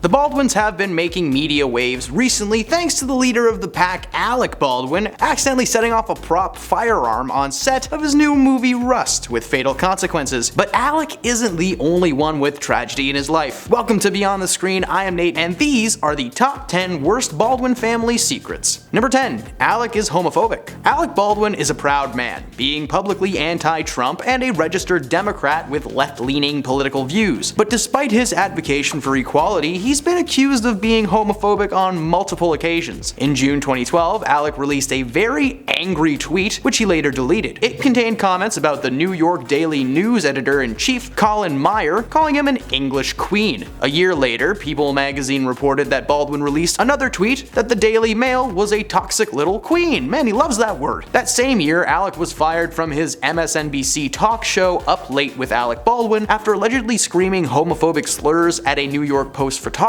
The Baldwins have been making media waves recently thanks to the leader of the pack, Alec Baldwin, accidentally setting off a prop firearm on set of his new movie Rust with fatal consequences. But Alec isn't the only one with tragedy in his life. Welcome to Beyond the Screen, I am Nate, and these are the top 10 worst Baldwin family secrets. Number 10. Alec is homophobic. Alec Baldwin is a proud man, being publicly anti-Trump and a registered Democrat with left-leaning political views. But despite his advocacy for equality, he's been accused of being homophobic on multiple occasions. In June 2012, Alec released a very angry tweet, which he later deleted. It contained comments about the New York Daily News editor-in-chief, Colin Meyer, calling him an English queen. A year later, People magazine reported that Baldwin released another tweet that the Daily Mail was a toxic little queen. Man, he loves that word. That same year, Alec was fired from his MSNBC talk show Up Late with Alec Baldwin after allegedly screaming homophobic slurs at a New York Post photographer.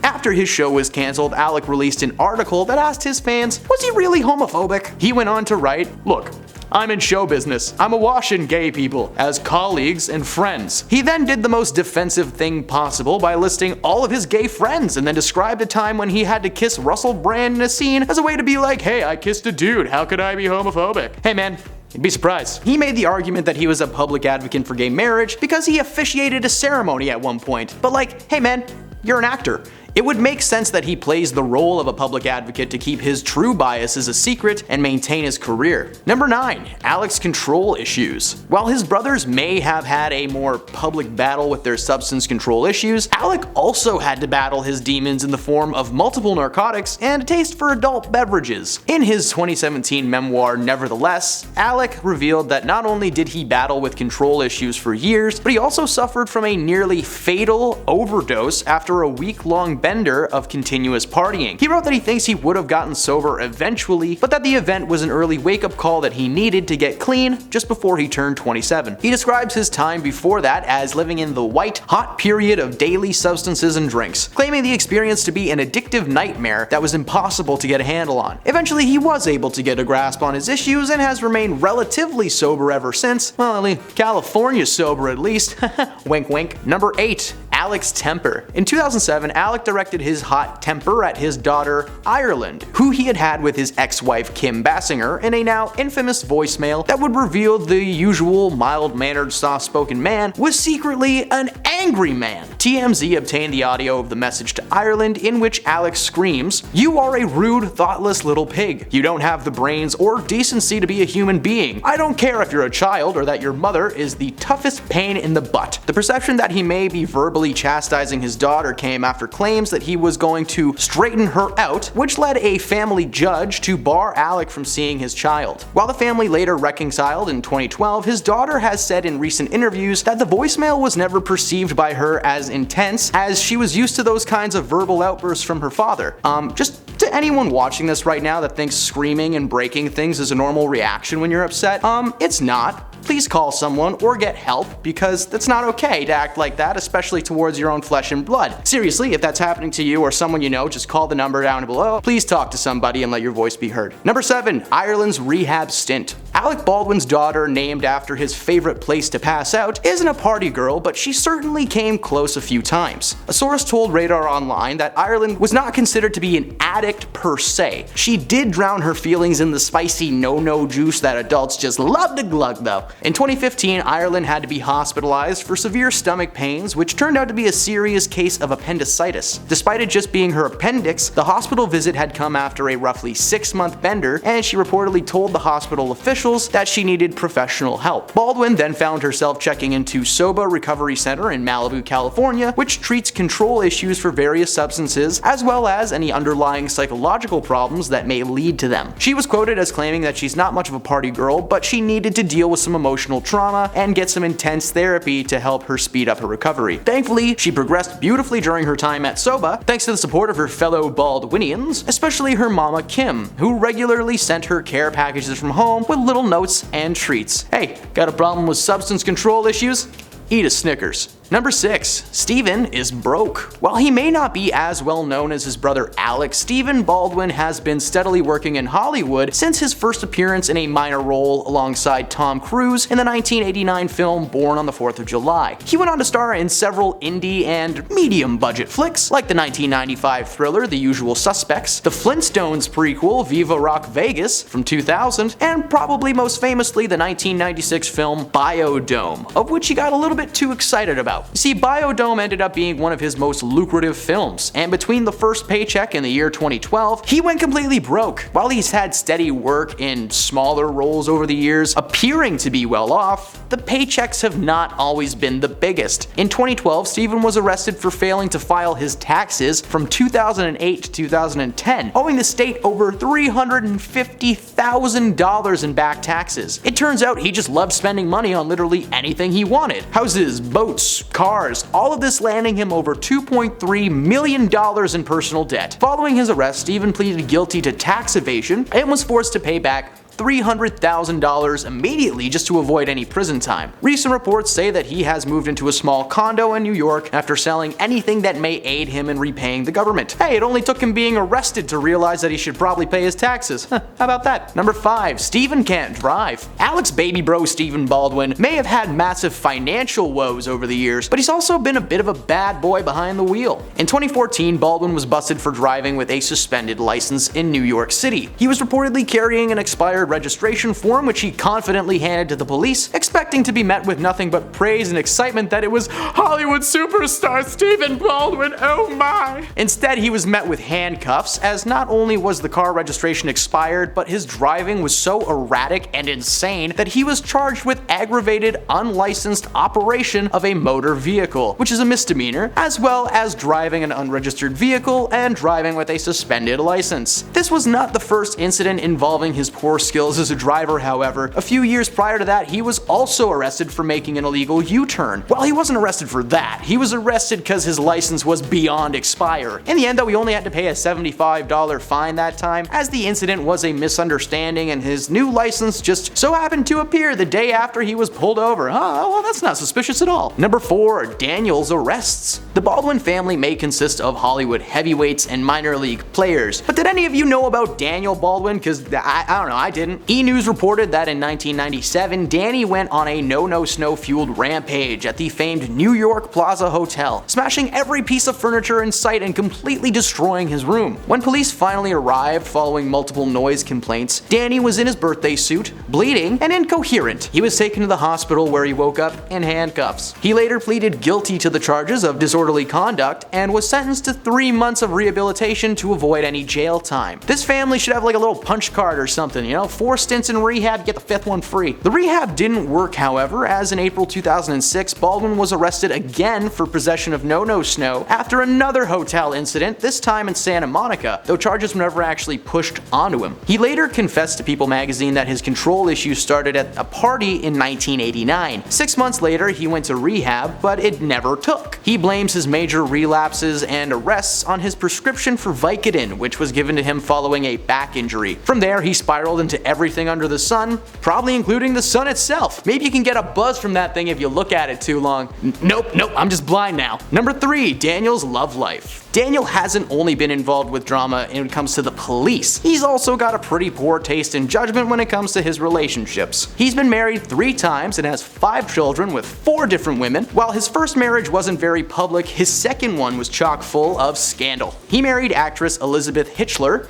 After his show was cancelled, Alec released an article that asked his fans, was he really homophobic? He went on to write, "Look, I'm in show business. I'm awash in gay people, as colleagues and friends." He then did the most defensive thing possible by listing all of his gay friends and then described a time when he had to kiss Russell Brand in a scene as a way to be like, hey, I kissed a dude, how could I be homophobic? Hey man, you'd be surprised. He made the argument that he was a public advocate for gay marriage because he officiated a ceremony at one point. But like, hey man, you're an actor. It would make sense that he plays the role of a public advocate to keep his true biases a secret and maintain his career. Number 9. Alec's control issues. While his brothers may have had a more public battle with their substance control issues, Alec also had to battle his demons in the form of multiple narcotics and a taste for adult beverages. In his 2017 memoir, Nevertheless, Alec revealed that not only did he battle with control issues for years, but he also suffered from a nearly fatal overdose after a week-long bender of continuous partying. He wrote that he thinks he would have gotten sober eventually, but that the event was an early wake-up call that he needed to get clean just before he turned 27. He describes his time before that as living in the white, hot period of daily substances and drinks, claiming the experience to be an addictive nightmare that was impossible to get a handle on. Eventually, he was able to get a grasp on his issues and has remained relatively sober ever since. Well, at least California's sober at least. Wink wink. Number 8. Alec's temper. In 2007, Alec directed his hot temper at his daughter, Ireland, who he had had with his ex-wife Kim Basinger in a now infamous voicemail that would reveal the usual mild-mannered, soft-spoken man was secretly an angry man. TMZ obtained the audio of the message to Ireland in which Alec screams, "You are a rude, thoughtless little pig. You don't have the brains or decency to be a human being. I don't care if you're a child or that your mother is the toughest pain in the butt." The perception that he may be verbally chastising his daughter came after claims that he was going to straighten her out, which led a family judge to bar Alec from seeing his child. While the family later reconciled in 2012, his daughter has said in recent interviews that the voicemail was never perceived by her as intense, as she was used to those kinds of verbal outbursts from her father. Just to anyone watching this right now that thinks screaming and breaking things is a normal reaction when you're upset, it's not. Please call someone or get help, because it's not okay to act like that, especially towards your own flesh and blood. Seriously, if that's happening to you or someone you know, just call the number down below. Please talk to somebody and let your voice be heard. Number 7. Ireland's Rehab Stint. Alec Baldwin's daughter, named after his favorite place to pass out, isn't a party girl, but she certainly came close a few times. A source told Radar Online that Ireland was not considered to be an addict per se. She did drown her feelings in the spicy no-no juice that adults just love to glug though. In 2015, Ireland had to be hospitalized for severe stomach pains, which turned out to be a serious case of appendicitis. Despite it just being her appendix, the hospital visit had come after a roughly 6-month bender, and she reportedly told the hospital officials that she needed professional help. Baldwin then found herself checking into Soba Recovery Center in Malibu, California, which treats control issues for various substances, as well as any underlying psychological problems that may lead to them. She was quoted as claiming that she's not much of a party girl, but she needed to deal with some emotional trauma and get some intense therapy to help her speed up her recovery. Thankfully, she progressed beautifully during her time at Soba, thanks to the support of her fellow Baldwinians, especially her mama Kim, who regularly sent her care packages from home with little notes and treats. Hey, got a problem with substance control issues? Eat a Snickers. Number 6. Steven is broke. While he may not be as well known as his brother Alec, Stephen Baldwin has been steadily working in Hollywood since his first appearance in a minor role alongside Tom Cruise in the 1989 film Born on the 4th of July. He went on to star in several indie and medium-budget flicks, like the 1995 thriller The Usual Suspects, the Flintstones prequel Viva Rock Vegas from 2000, and probably most famously the 1996 film Biodome, of which he got a little bit too excited about. You see, Biodome ended up being one of his most lucrative films, and between the first paycheck in the year 2012, he went completely broke. While he's had steady work in smaller roles over the years, appearing to be well off, the paychecks have not always been the biggest. In 2012, Steven was arrested for failing to file his taxes from 2008 to 2010, owing the state over $350,000 in back taxes. It turns out he just loved spending money on literally anything he wanted. Houses, boats, cars, all of this landing him over $2.3 million in personal debt. Following his arrest, Steven pleaded guilty to tax evasion and was forced to pay back $300,000 immediately just to avoid any prison time. Recent reports say that he has moved into a small condo in New York after selling anything that may aid him in repaying the government. Hey, it only took him being arrested to realize that he should probably pay his taxes. How about that? Number 5. Steven can't drive. Alec's baby bro Stephen Baldwin may have had massive financial woes over the years, but he's also been a bit of a bad boy behind the wheel. In 2014, Baldwin was busted for driving with a suspended license in New York City. He was reportedly carrying an expired registration form, which he confidently handed to the police, expecting to be met with nothing but praise and excitement that it was Hollywood superstar Stephen Baldwin, oh my! Instead, he was met with handcuffs, as not only was the car registration expired, but his driving was so erratic and insane that he was charged with aggravated unlicensed operation of a motor vehicle, which is a misdemeanor, as well as driving an unregistered vehicle and driving with a suspended license. This was not the first incident involving his poor skills as a driver, however. A few years prior to that, he was also arrested for making an illegal U-turn. Well, he wasn't arrested for that. He was arrested because his license was beyond expire. In the end, though, he only had to pay a $75 fine that time, as the incident was a misunderstanding and his new license just so happened to appear the day after he was pulled over. Oh, well, that's not suspicious at all. Number 4. Daniel's arrests. The Baldwin family may consist of Hollywood heavyweights and minor league players, but did any of you know about Daniel Baldwin? Because I don't know, I didn't. E-News reported that in 1997, Danny went on a no-no-snow fueled rampage at the famed New York Plaza Hotel, smashing every piece of furniture in sight and completely destroying his room. When police finally arrived following multiple noise complaints, Danny was in his birthday suit, bleeding, and incoherent. He was taken to the hospital where he woke up in handcuffs. He later pleaded guilty to the charges of disorderly conduct and was sentenced to 3 months of rehabilitation to avoid any jail time. This family should have like a little punch card or something, you know? 4 stints in rehab, get the 5th one free. The rehab didn't work, however, as in April 2006, Baldwin was arrested again for possession of no-no-snow after another hotel incident, this time in Santa Monica, though charges were never actually pushed onto him. He later confessed to People magazine that his control issues started at a party in 1989. 6 months later, he went to rehab, but it never took. He blames his major relapses and arrests on his prescription for Vicodin, which was given to him following a back injury. From there, he spiraled into everything under the sun, probably including the sun itself. Maybe you can get a buzz from that thing if you look at it too long. Nope, I'm just blind now. Number 3, Daniel's love life. Daniel hasn't only been involved with drama when it comes to the police, he's also got a pretty poor taste in judgment when it comes to his relationships. He's been married 3 times and has 5 children with 4 different women. While his first marriage wasn't very public, his second one was chock full of scandal. He married actress Elizabeth Hitchler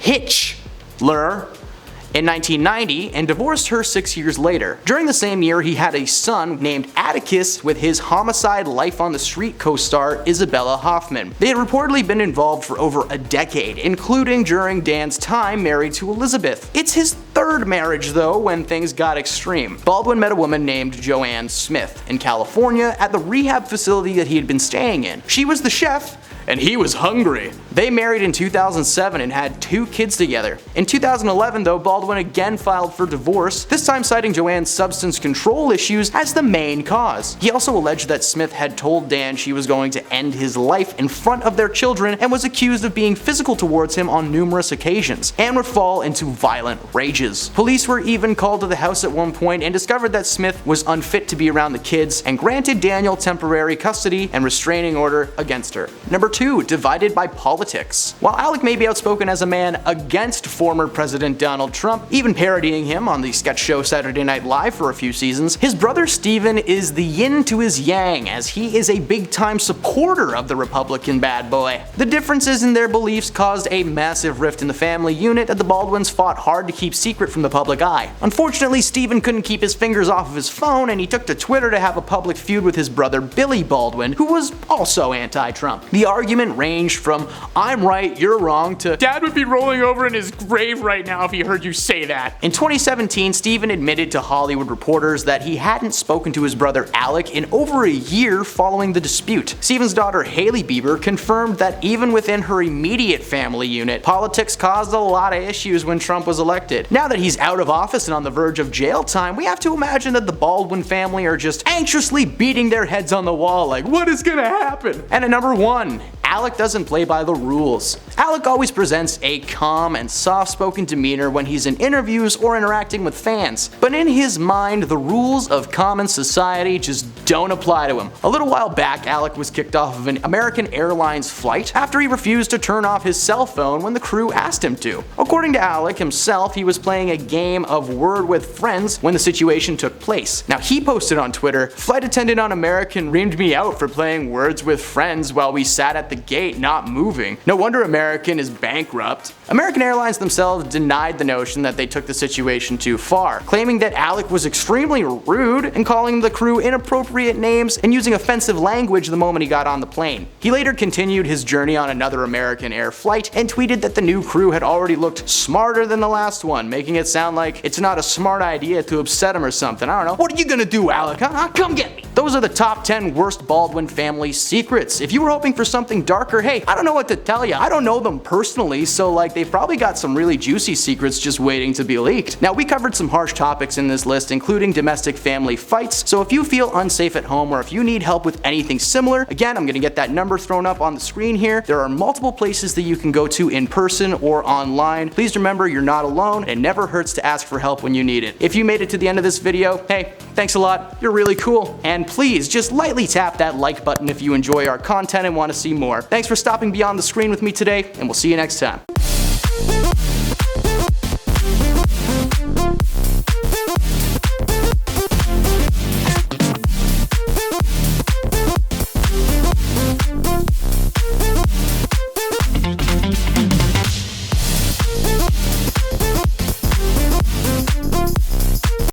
in 1990 and divorced her 6 years later. During the same year, he had a son named Atticus with his Homicide Life on the Street co-star Isabella Hoffman. They had reportedly been involved for over a decade, including during Dan's time married to Elizabeth. It's his 3rd marriage though when things got extreme. Baldwin met a woman named Joanne Smith in California at the rehab facility that he had been staying in. She was the chef, and he was hungry. They married in 2007 and had 2 kids together. In 2011 though, Baldwin again filed for divorce, this time citing Joanne's substance control issues as the main cause. He also alleged that Smith had told Dan she was going to end his life in front of their children and was accused of being physical towards him on numerous occasions, and would fall into violent rages. Police were even called to the house at one point and discovered that Smith was unfit to be around the kids and granted Daniel temporary custody and restraining order against her. Number 2, divided by politics. While Alec may be outspoken as a man against former President Donald Trump, even parodying him on the sketch show Saturday Night Live for a few seasons, his brother Steven is the yin to his yang, as he is a big-time supporter of the Republican bad boy. The differences in their beliefs caused a massive rift in the family unit that the Baldwins fought hard to keep secret from the public eye. Unfortunately, Steven couldn't keep his fingers off of his phone, and he took to Twitter to have a public feud with his brother Billy Baldwin, who was also anti-Trump. The argument ranged from "I'm right, you're wrong" to "Dad would be rolling over in his grave right now if he heard you say that." In 2017, Steven admitted to Hollywood reporters that he hadn't spoken to his brother Alec in over a year following the dispute. Steven's daughter Hailey Bieber confirmed that even within her immediate family unit, politics caused a lot of issues when Trump was elected. Now that he's out of office and on the verge of jail time, we have to imagine that the Baldwin family are just anxiously beating their heads on the wall like, what is gonna happen? And at number 1, Alec doesn't play by the rules. Alec always presents a calm and soft-spoken demeanor when he's in interviews or interacting with fans, but in his mind, the rules of common society just don't apply to him. A little while back, Alec was kicked off of an American Airlines flight after he refused to turn off his cell phone when the crew asked him to. According to Alec himself, he was playing a game of Word with friends when the situation took place. Now, he posted on Twitter, "Flight attendant on American reamed me out for playing Words with friends while we sat at the gate not moving. No wonder American is bankrupt." American Airlines themselves denied the notion that they took the situation too far, claiming that Alec was extremely rude and calling the crew inappropriate names and using offensive language the moment he got on the plane. He later continued his journey on another American Air flight and tweeted that the new crew had already looked smarter than the last one, making it sound like it's not a smart idea to upset him or something. I don't know. What are you gonna do, Alec? Huh? Come get me. Those are the top 10 worst Baldwin family secrets. If you were hoping for something darker, hey, I don't know what to tell you. I don't know them personally, so like they've probably got some really juicy secrets just waiting to be leaked. Now, we covered some harsh topics in this list, including domestic family fights, so if you feel unsafe at home or if you need help with anything similar, again, I'm gonna get that number thrown up on the screen here. There are multiple places that you can go to in person or online. Please remember, you're not alone, and it never hurts to ask for help when you need it. If you made it to the end of this video, hey, thanks a lot, you're really cool. And please, just lightly tap that like button if you enjoy our content and want to see more. Thanks for stopping beyond the screen with me today, and we'll see you next time.